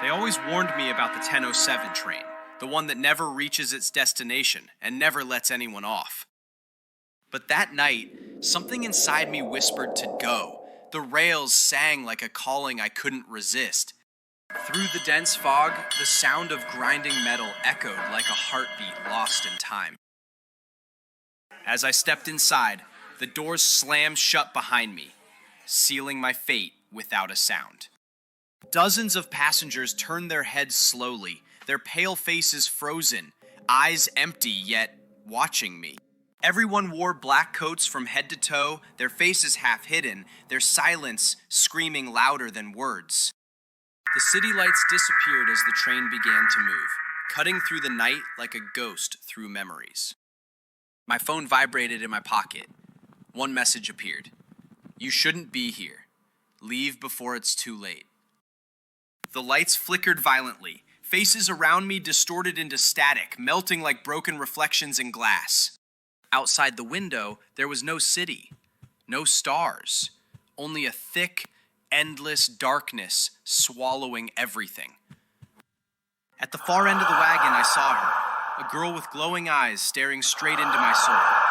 They always warned me about the 10:07 train, the one that never reaches its destination and never lets anyone off. But that night, something inside me whispered to go. The rails sang like a calling I couldn't resist. Through the dense fog, the sound of grinding metal echoed like a heartbeat lost in time. As I stepped inside, the doors slammed shut behind me, sealing my fate without a sound. Dozens of passengers turned their heads slowly, their pale faces frozen, eyes empty yet watching me. Everyone wore black coats from head to toe, their faces half hidden, their silence screaming louder than words. The city lights disappeared as the train began to move, cutting through the night like a ghost through memories. My phone vibrated in my pocket. One message appeared. You shouldn't be here. Leave before it's too late. The lights flickered violently, faces around me distorted into static, melting like broken reflections in glass. Outside the window, there was no city, no stars, only a thick, endless darkness swallowing everything. At the far end of the wagon, I saw her, a girl with glowing eyes staring straight into my soul.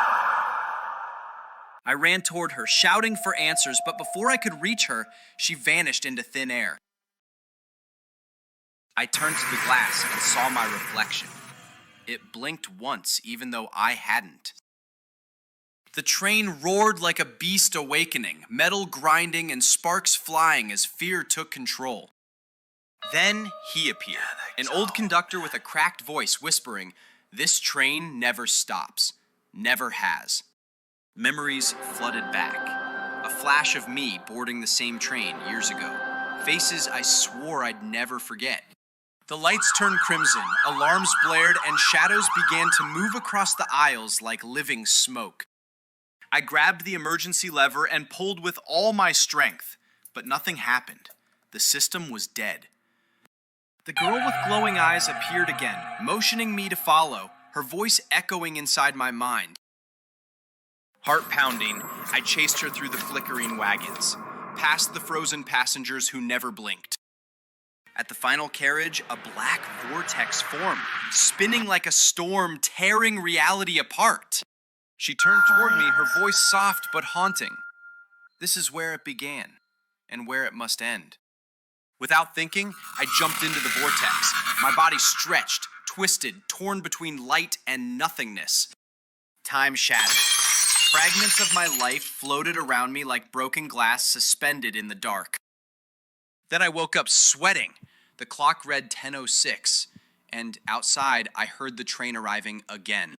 I ran toward her, shouting for answers, but before I could reach her, she vanished into thin air. I turned to the glass and saw my reflection. It blinked once, even though I hadn't. The train roared like a beast awakening, metal grinding and sparks flying as fear took control. Then he appeared, an old conductor with a cracked voice whispering, "This train never stops, never has." Memories flooded back. A flash of me boarding the same train years ago. Faces I swore I'd never forget. The lights turned crimson, alarms blared, and shadows began to move across the aisles like living smoke. I grabbed the emergency lever and pulled with all my strength, but nothing happened. The system was dead. The girl with glowing eyes appeared again, motioning me to follow, her voice echoing inside my mind. Heart pounding, I chased her through the flickering wagons, past the frozen passengers who never blinked. At the final carriage, a black vortex formed, spinning like a storm, tearing reality apart. She turned toward me, her voice soft but haunting. This is where it began, and where it must end. Without thinking, I jumped into the vortex. My body stretched, twisted, torn between light and nothingness. Time shattered. Fragments of my life floated around me like broken glass suspended in the dark. Then I woke up sweating. The clock read 10:06, and outside I heard the train arriving again.